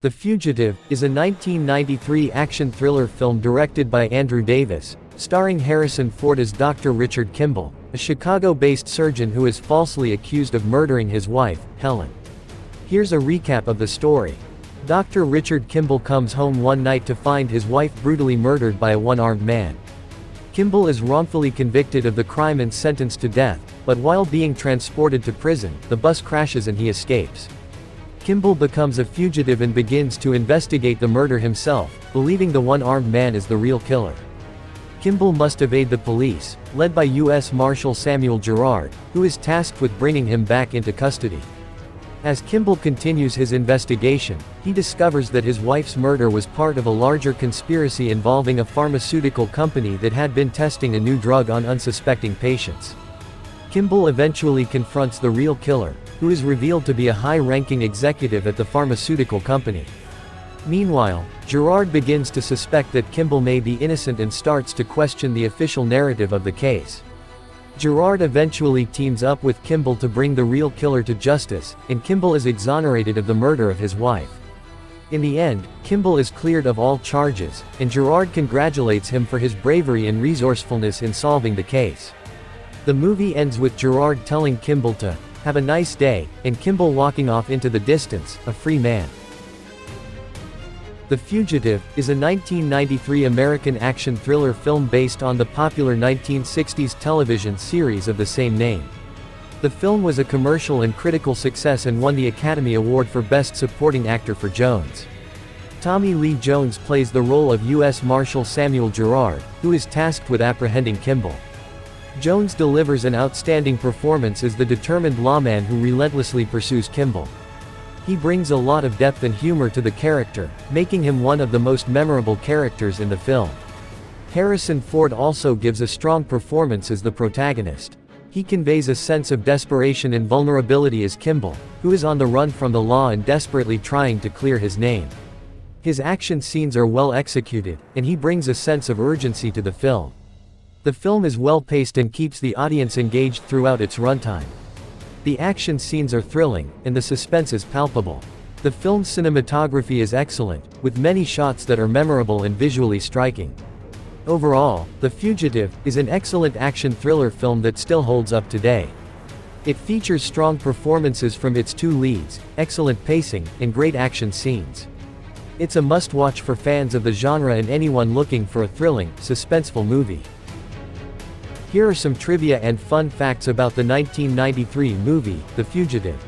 The Fugitive is a 1993 action thriller film directed by Andrew Davis, starring Harrison Ford as Dr. Richard Kimball, a Chicago-based surgeon who is falsely accused of murdering his wife, Helen. Here's a recap of the story. Dr. Richard Kimball comes home one night to find his wife brutally murdered by a one-armed man. Kimball is wrongfully convicted of the crime and sentenced to death, but while being transported to prison, the bus crashes and he escapes. Kimball becomes a fugitive and begins to investigate the murder himself, believing the one-armed man is the real killer. Kimball must evade the police, led by U.S. Marshal Samuel Gerard, who is tasked with bringing him back into custody. As Kimball continues his investigation, he discovers that his wife's murder was part of a larger conspiracy involving a pharmaceutical company that had been testing a new drug on unsuspecting patients. Kimball eventually confronts the real killer, who is revealed to be a high-ranking executive at the pharmaceutical company. Meanwhile, Gerard begins to suspect that Kimball may be innocent and starts to question the official narrative of the case. Gerard eventually teams up with Kimball to bring the real killer to justice, and Kimball is exonerated of the murder of his wife. In the end, Kimball is cleared of all charges, and Gerard congratulates him for his bravery and resourcefulness in solving the case. The movie ends with Gerard telling Kimball to have a nice day, and Kimball walking off into the distance, a free man. The Fugitive is a 1993 American action thriller film based on the popular 1960s television series of the same name. The film was a commercial and critical success and won the Academy Award for Best Supporting Actor for Jones. Tommy Lee Jones plays the role of U.S. Marshal Samuel Gerard, who is tasked with apprehending Kimball. Jones delivers an outstanding performance as the determined lawman who relentlessly pursues Kimball. He brings a lot of depth and humor to the character, making him one of the most memorable characters in the film. Harrison Ford also gives a strong performance as the protagonist. He conveys a sense of desperation and vulnerability as Kimball, who is on the run from the law and desperately trying to clear his name. His action scenes are well executed, and he brings a sense of urgency to the film. The film is well-paced and keeps the audience engaged throughout its runtime. The action scenes are thrilling, and the suspense is palpable. The film's cinematography is excellent, with many shots that are memorable and visually striking. Overall, The Fugitive is an excellent action thriller film that still holds up today. It features strong performances from its two leads, excellent pacing, and great action scenes. It's a must-watch for fans of the genre and anyone looking for a thrilling, suspenseful movie. Here are some trivia and fun facts about the 1993 movie, The Fugitive.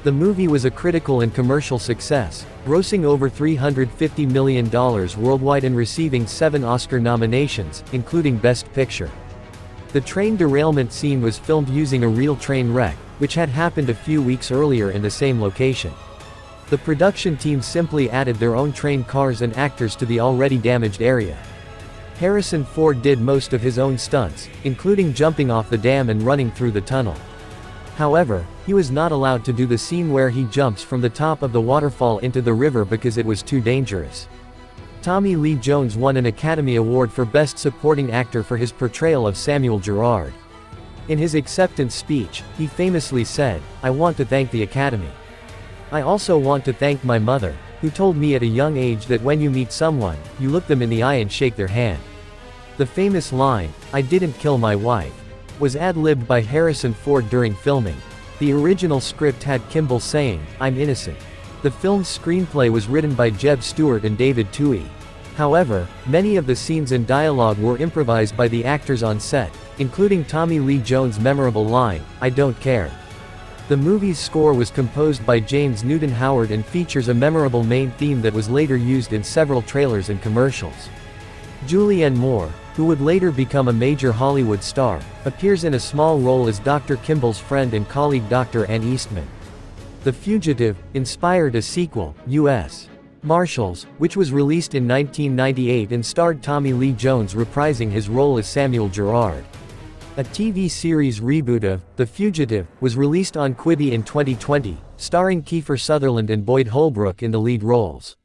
The movie was a critical and commercial success, grossing over $350 million worldwide and receiving 7 Oscar nominations, including Best Picture. The train derailment scene was filmed using a real train wreck, which had happened a few weeks earlier in the same location. The production team simply added their own train cars and actors to the already damaged area. Harrison Ford did most of his own stunts, including jumping off the dam and running through the tunnel. However, he was not allowed to do the scene where he jumps from the top of the waterfall into the river because it was too dangerous. Tommy Lee Jones won an Academy Award for Best Supporting Actor for his portrayal of Samuel Gerard. In his acceptance speech, he famously said, "I want to thank the Academy. I also want to thank my mother, who told me at a young age that when you meet someone, you look them in the eye and shake their hand." The famous line, "I didn't kill my wife," was ad-libbed by Harrison Ford during filming. The original script had Kimball saying, "I'm innocent." The film's screenplay was written by Jeb Stuart and David Twohy. However, many of the scenes and dialogue were improvised by the actors on set, including Tommy Lee Jones' memorable line, "I don't care." The movie's score was composed by James Newton Howard and features a memorable main theme that was later used in several trailers and commercials. Julianne Moore, who would later become a major Hollywood star, appears in a small role as Dr. Kimball's friend and colleague Dr. Ann Eastman. The Fugitive inspired a sequel, U.S. Marshals, which was released in 1998 and starred Tommy Lee Jones reprising his role as Samuel Gerard. A TV series reboot of The Fugitive was released on Quibi in 2020, starring Kiefer Sutherland and Boyd Holbrook in the lead roles.